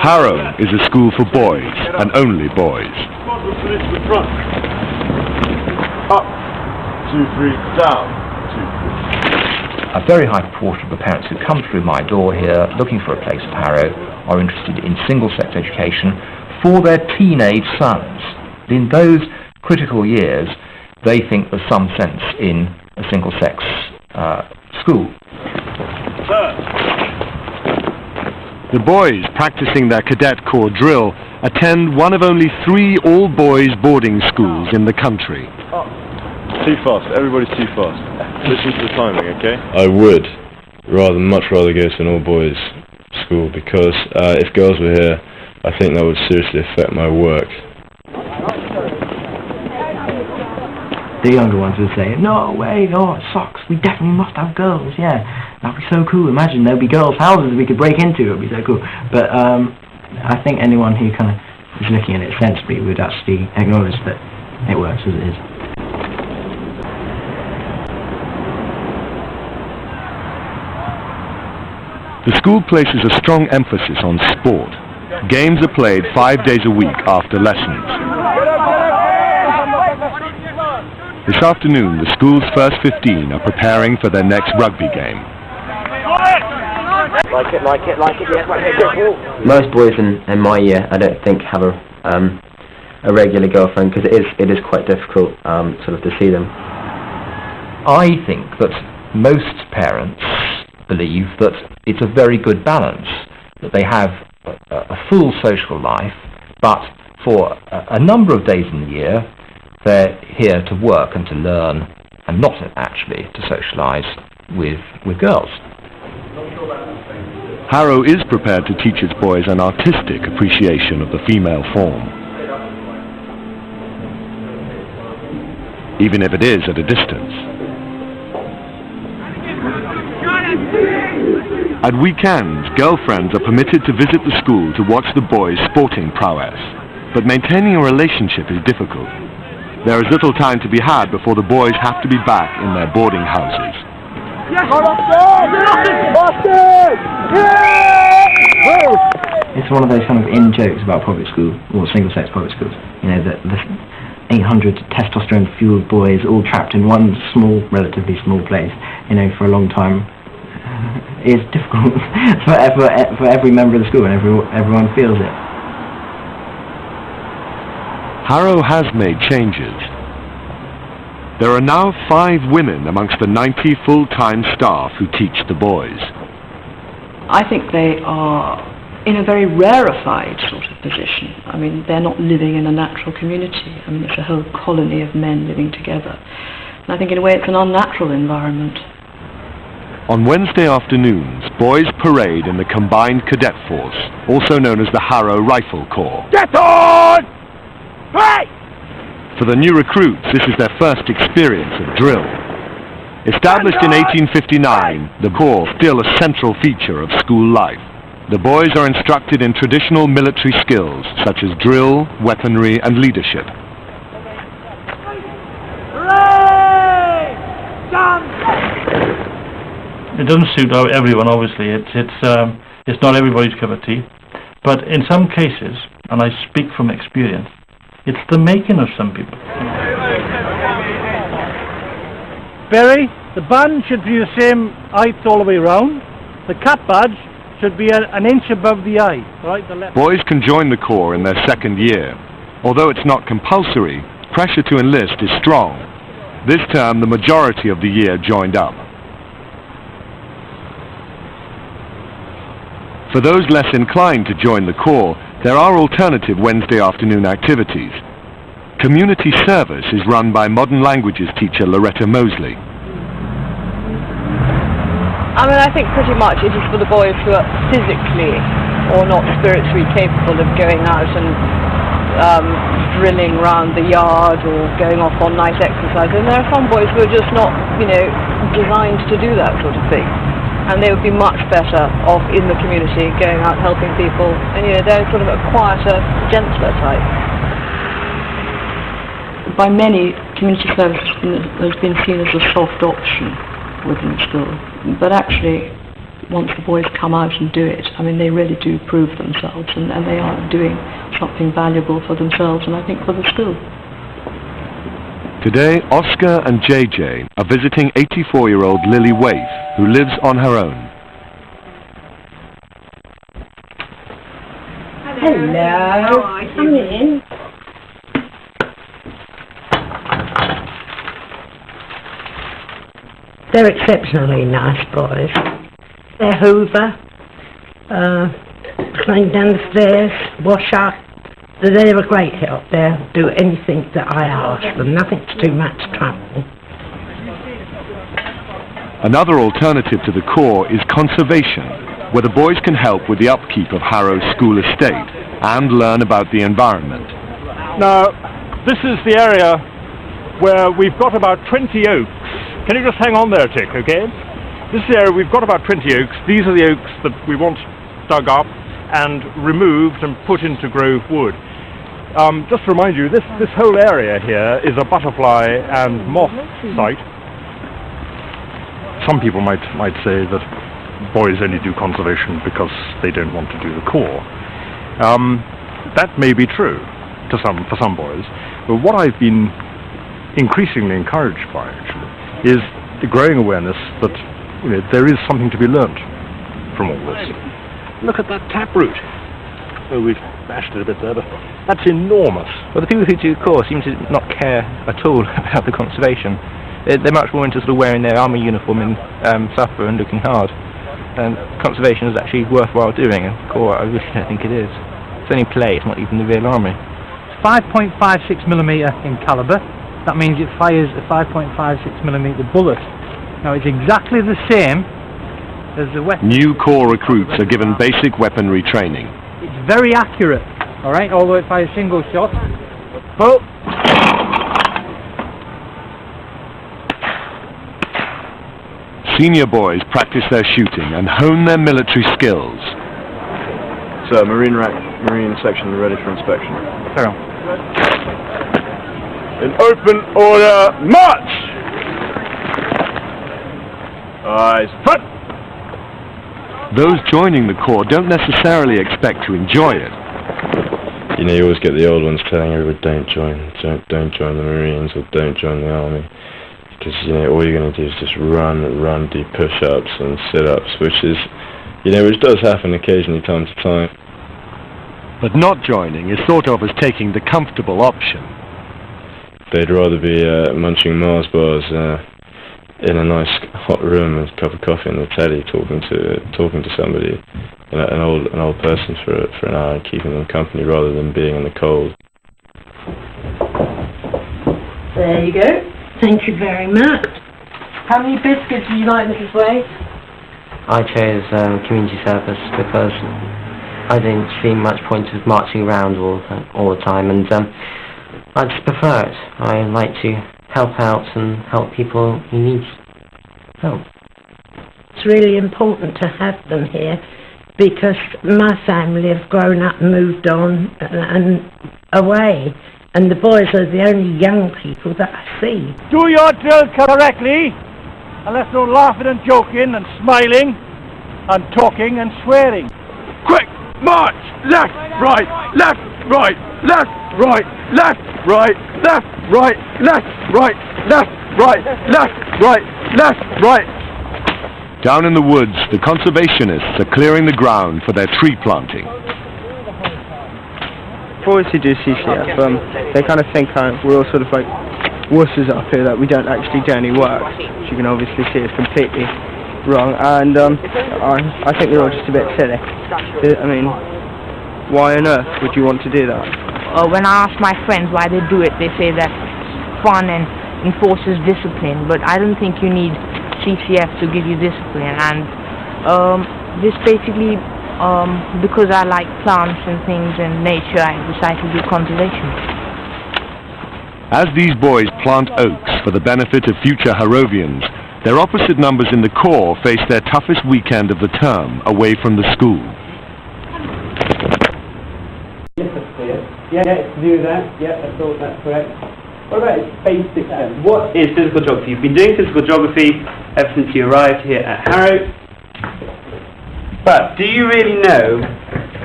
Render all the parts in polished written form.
Harrow is a school for boys, and only boys. Up, 2, 3, down, 2, 3. A very high proportion of the parents who come through my door here looking for a place at Harrow are interested in single-sex education for their teenage sons. In those critical years, they think there's some sense in a single-sex school. The boys practicing their cadet corps drill attend one of only 3 all-boys boarding schools in the country. Too fast, everybody's too fast. Listen to the timing, okay? I would much rather go to an all-boys school because if girls were here, I think that would seriously affect my work. The younger ones would say, no way, oh it sucks, we definitely must have girls, yeah, that'd be so cool, imagine there'd be girls' houses we could break into, it'd be so cool. But I think anyone who kind of is looking at it sensibly would actually acknowledge that it works as it is. The school places a strong emphasis on sport. Games are played 5 days a week after lessons. This afternoon, the school's first 15 are preparing for their next rugby game. Like it, yeah. Most boys in my year, I don't think, have a regular girlfriend because it is quite difficult sort of to see them. I think that most parents believe that it's a very good balance, that they have a full social life, but for a number of days in the year, they're here to work and to learn, and not actually to socialise with girls. Harrow is prepared to teach its boys an artistic appreciation of the female form, even if it is at a distance. At weekends, girlfriends are permitted to visit the school to watch the boys' sporting prowess, but maintaining a relationship is difficult. There is little time to be had before the boys have to be back in their boarding houses. It's one of those kind of in-jokes about public school, or single-sex public schools. You know, the 800 testosterone-fueled boys all trapped in one small, relatively small place, you know, for a long time, is difficult for every member of the school, and everyone feels it. Harrow has made changes. There are now 5 women amongst the 90 full-time staff who teach the boys. I think they are in a very rarefied sort of position. I mean, they're not living in a natural community. I mean, it's a whole colony of men living together. And I think in a way it's an unnatural environment. On Wednesday afternoons, boys parade in the Combined Cadet Force, also known as the Harrow Rifle Corps. Get on! Hey! For the new recruits, this is their first experience of drill. Established in 1859, the Corps is still a central feature of school life. The boys are instructed in traditional military skills, such as drill, weaponry, and leadership. It doesn't suit everyone, obviously. It's not everybody's cup of tea. But in some cases, and I speak from experience, it's the making of some people. Barry, the band should be the same height all the way round. The cap badge should be an inch above the eye. Right, the left. Boys can join the Corps in their second year. Although it's not compulsory, pressure to enlist is strong. This term, the majority of the year joined up. For those less inclined to join the Corps, there are alternative Wednesday afternoon activities. Community service is run by modern languages teacher Loretta Mosley. I mean, I think pretty much it is for the boys who are physically or not spiritually capable of going out and drilling around the yard or going off on night exercise. And there are some boys who are just not, you know, designed to do that sort of thing. And they would be much better off in the community, going out helping people. And, you know, they're sort of a quieter, gentler type. By many, community service has been seen as a soft option within school. But actually, once the boys come out and do it, I mean, they really do prove themselves, and they are doing something valuable for themselves and I think for the school. Today, Oscar and JJ are visiting 84-year-old Lily Waith, who lives on her own. Hello. Come in. They're exceptionally nice boys. They hoover, clean down the stairs, wash up. They're a great help. They'll do anything that I ask them. Nothing's too much trouble. Another alternative to the Corps is conservation, where the boys can help with the upkeep of Harrow School Estate and learn about the environment. Now, this is the area where we've got about 20 oaks. Can you just hang on there a tick, okay? This is the area we've got about 20 oaks. These are the oaks that we want dug up and removed and put into Grove Wood. Just to remind you, this whole area here is a butterfly and moth site. Some people might say that boys only do conservation because they don't want to do the Corps. That may be true for some boys, but what I've been increasingly encouraged by, actually, is the growing awareness that there is something to be learnt from all this. Look at that taproot. Oh, we've bashed it a bit there, but that's enormous. Well, the people who do Corps seem to not care at all about the conservation. They're much more into sort of wearing their army uniform in supper and looking hard. And conservation is actually worthwhile doing, and Corps, I really don't think it is. It's only play, it's not even the real army. It's 5.56mm in calibre. That means it fires a 5.56mm bullet. Now it's exactly the same as the weapon. New Corps recruits are given basic weaponry training. It's very accurate, alright, although it fires single shot. Pull! Senior boys practice their shooting and hone their military skills. So, Marine section ready for inspection. Carry on. In open order, march! Eyes front! Those joining the Corps don't necessarily expect to enjoy it. You always get the old ones telling everybody don't join the Marines or don't join the Army. Because, all you're going to do is just run, do push-ups and sit-ups, which is, which does happen occasionally time to time. But not joining is thought of as taking the comfortable option. They'd rather be munching Mars bars in a nice hot room with a cup of coffee and the telly, talking to somebody, an old person for an hour and keeping them company rather than being in the cold. There you go. Thank you very much. How many biscuits do you like, Mrs. Waith? I chose community service because I didn't see much point of marching around all the time, and I just prefer it. I like to help out and help people who need help. It's really important to have them here because my family have grown up and moved on and away. And the boys are the only young people that I see. Do your drill correctly, and let's no laughing and joking and smiling and talking and swearing. Quick, march! Left, right, left, right, left, right, left, right, left, right, left, right, left, right, left, right, left, right. Down in the woods, the conservationists are clearing the ground for their tree planting. Boys who do CCF, they kind of think we're all sort of like wusses up here, that we don't actually do any work, which you can obviously see is completely wrong, and I think they're all just a bit silly. I mean, why on earth would you want to do that? When I ask my friends why they do it, they say that it's fun and enforces discipline, but I don't think you need CCF to give you discipline, and this basically because I like plants and things and nature, I decided to do conservation. As these boys plant oaks for the benefit of future Harrovians, their opposite numbers in the Corps face their toughest weekend of the term away from the school. Yeah, do that. Yeah, I thought that's correct. What about its basics then? What is physical geography? You've been doing physical geography ever since you arrived here at Harrow. But do you really know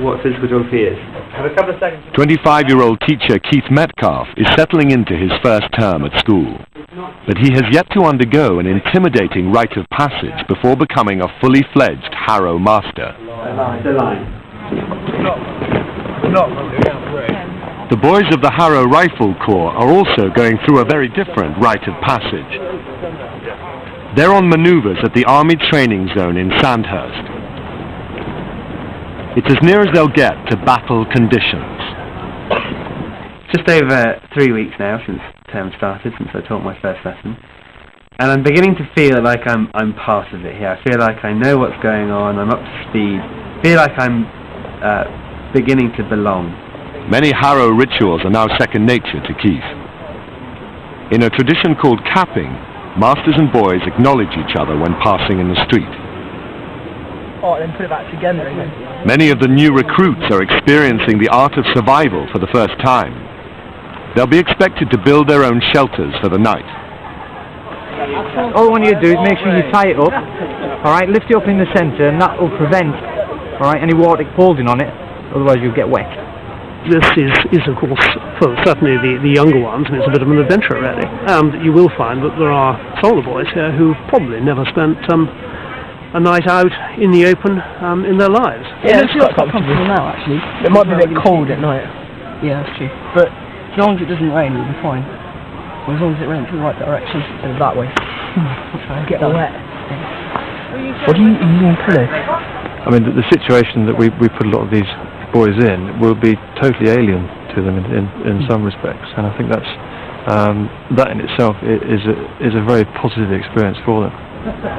what physical geography is? Have a couple of seconds. 25-year-old teacher Keith Metcalf is settling into his first term at school. But he has yet to undergo an intimidating rite of passage before becoming a fully fledged Harrow master. The line. The boys of the Harrow Rifle Corps are also going through a very different rite of passage. They're on manoeuvres at the Army Training Zone in Sandhurst. It's as near as they'll get to battle conditions. Just over 3 weeks now since term started, since I taught my first lesson. And I'm beginning to feel like I'm part of it here. I feel like I know what's going on, I'm up to speed. I feel like I'm beginning to belong. Many Harrow rituals are now second nature to Keith. In a tradition called capping, masters and boys acknowledge each other when passing in the street. Oh, then put it back together again. Many of the new recruits are experiencing the art of survival for the first time. They'll be expected to build their own shelters for the night. All I want you to do is make sure you tie it up, alright, lift it up in the centre, and that will prevent, alright, any water holding on it, otherwise you'll get wet. This is of course, for certainly the younger ones, and it's a bit of an adventure really. And you will find that there are some of the boys here who've probably never spent a night out in the open in their lives. Yeah, it's quite comfortable now actually. It might be a bit cold at night. Yeah, that's true. But as long as it doesn't rain, we'll be fine. Well, as long as it rains in the right direction, instead of that way. Get wet. What do you mean pillow? I mean, the situation that we put a lot of these boys in will be totally alien to them in some respects, and I think that's that in itself is a very positive experience for them.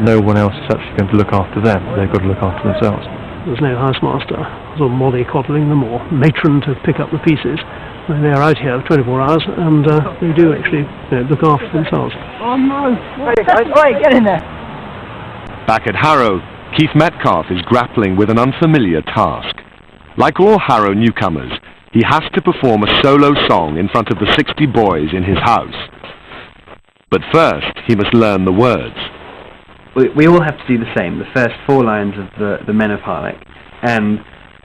No one else is actually going to look after them, they've got to look after themselves. There's no housemaster, sort of mollycoddling them or matron to pick up the pieces. They're out here 24 hours and they do actually look after themselves. Oh no! Right, get in there! Back at Harrow, Keith Metcalf is grappling with an unfamiliar task. Like all Harrow newcomers, he has to perform a solo song in front of the 60 boys in his house. But first, he must learn the words. We all have to do the same, the first 4 lines of the Men of Harlech. And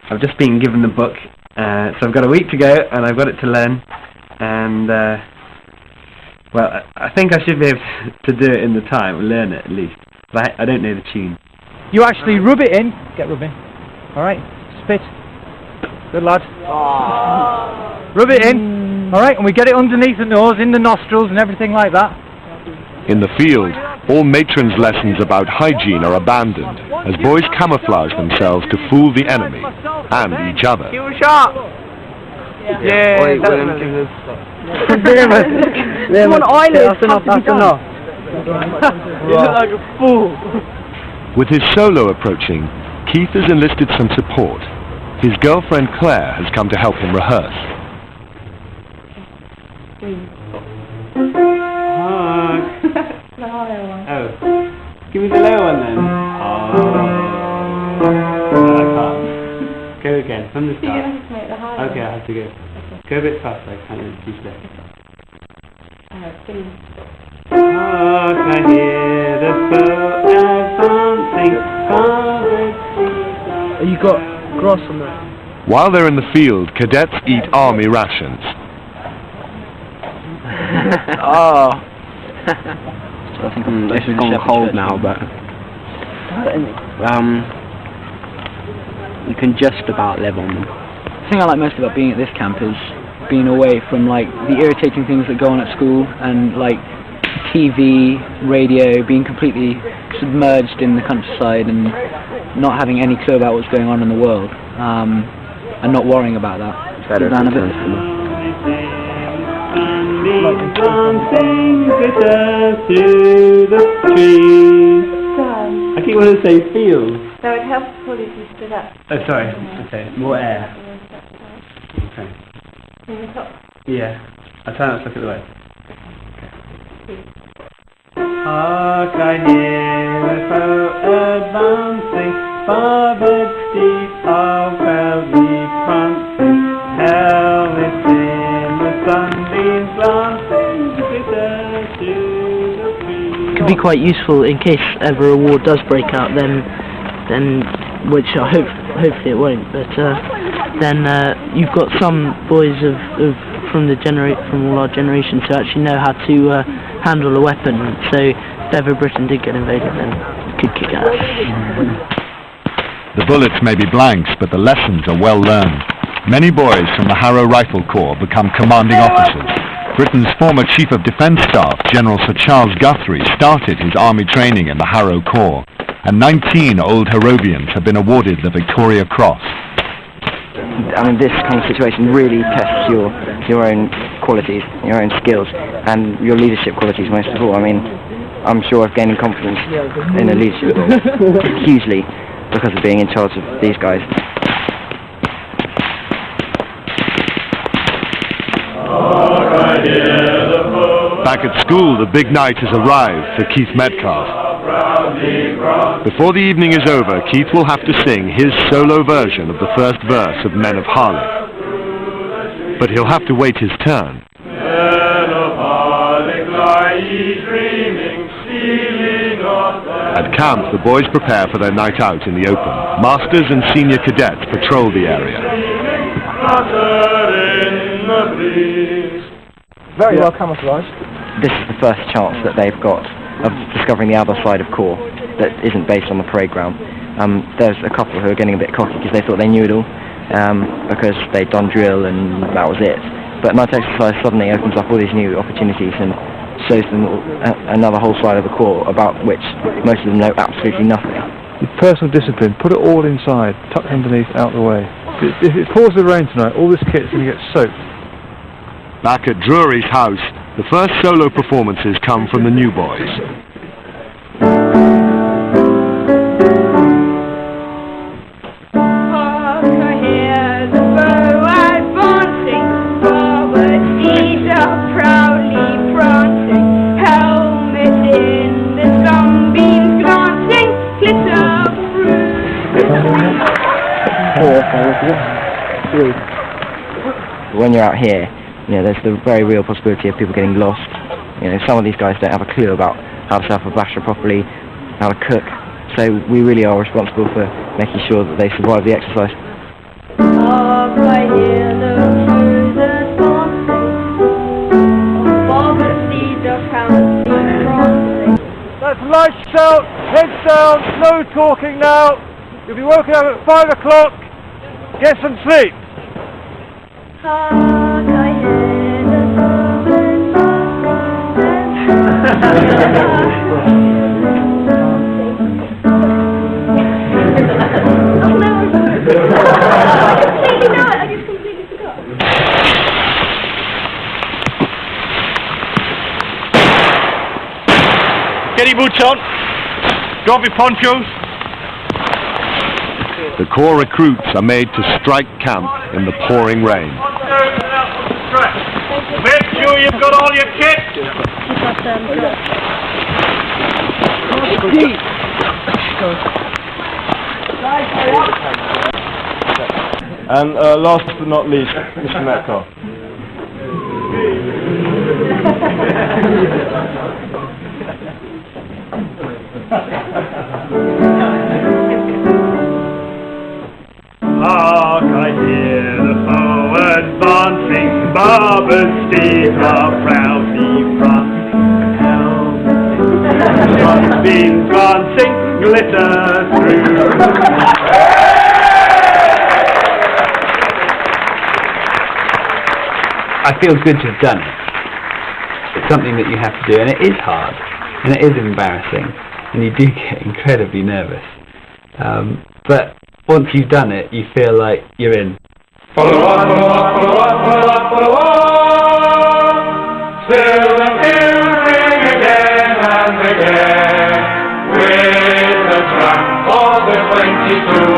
I've just been given the book, so I've got a week to go, and I've got it to learn. And, well, I think I should be able to do it in the time, or learn it at least. But I don't know the tune. You actually rub it in, get rubbing, alright, spit, good lad. Rub it in, alright, and we get it underneath the nose, in the nostrils and everything like that. In the field, all matrons' lessons about hygiene are abandoned as boys camouflage themselves to fool the enemy and each other. You were sharp! Yeah, Come on, eyelids, that's enough. You look like a fool. With his solo approaching, Keith has enlisted some support. His girlfriend Claire has come to help him rehearse. The higher one. Oh. Give me the lower one then. No, I can't. Go again, from the start. You have to make the higher Okay, I have to go. Go a bit faster, I can't really teach that. Hark, I hear the foe advancing. You got grass on there. While they're in the field, cadets eat army rations. Oh. It's gone cold now, but you can just about live on them. The thing I like most about being at this camp is being away from like the irritating things that go on at school and like TV, radio, being completely submerged in the countryside and not having any clue about what's going on in the world, and not worrying about that. Better than through the trees. I keep wanting to say fields. So it helps pull if you stood up. Oh, sorry. Okay, more air. Okay. In the top. Yeah. I'll try not to look at the way. Hark, I hear the foe advancing, forward steep are proudly prancing, hell is in the sunbeams glancing, It could be quite useful in case ever a war does break out. Then then, which I hopefully it won't, but then you've got some boys from all our generations who actually know how to handle a weapon. So if ever Britain did get invaded, then it could kick ass. The bullets may be blanks, but the lessons are well learned. Many boys from the Harrow Rifle Corps become commanding officers. Britain's former Chief of Defence Staff, General Sir Charles Guthrie, started his army training in the Harrow Corps, and 19 old Harrovians have been awarded the Victoria Cross. I mean, this kind of situation really tests your own qualities, your own skills, and your leadership qualities most of all. I mean, I'm sure I've gained confidence in a leadership role hugely because of being in charge of these guys. Back at school, the big night has arrived for Keith Metcalf. Before the evening is over, Keith will have to sing his solo version of the first verse of Men of Harlech. But he'll have to wait his turn. At camp, the boys prepare for their night out in the open. Masters and senior cadets patrol the area. Very well camouflaged. This is the first chance that they've got of discovering the other side of Corps that isn't based on the parade ground. There's a couple who are getting a bit cocky because they thought they knew it all, because they'd done drill and that was it. But night exercise suddenly opens up all these new opportunities and shows them another whole side of the Corps about which most of them know absolutely nothing. Your personal discipline, put it all inside, tucked underneath, out the way. If it pours the rain tonight, all this kit's going to get soaked. Back at Drury's house, the first solo performances come from the new boys. When you're out here, you know, there's the very real possibility of people getting lost. You know, some of these guys don't have a clue about how to set up a basher properly, how to cook. So we really are responsible for making sure that they survive the exercise. That's lights out, heads down, no talking now. You'll be woken up at 5 o'clock. Get some sleep. Get your boots on. Drop your ponchos. The Corps recruits are made to strike camp in the pouring rain. Make sure you've got all your kit. And last but not least, Mr. Metcalf. Hark, I hear the foe advancing, Barbers' feet are proudly prancing, helmets beams glancing, glitter through. I feel good to have done it. It's something that you have to do, and it is hard, and it is embarrassing, and you do get incredibly nervous. But once you've done it, you feel like you're in. Follow on, follow on, follow on, follow on, follow on. Still the hills ring again and again with the tramp of the 22.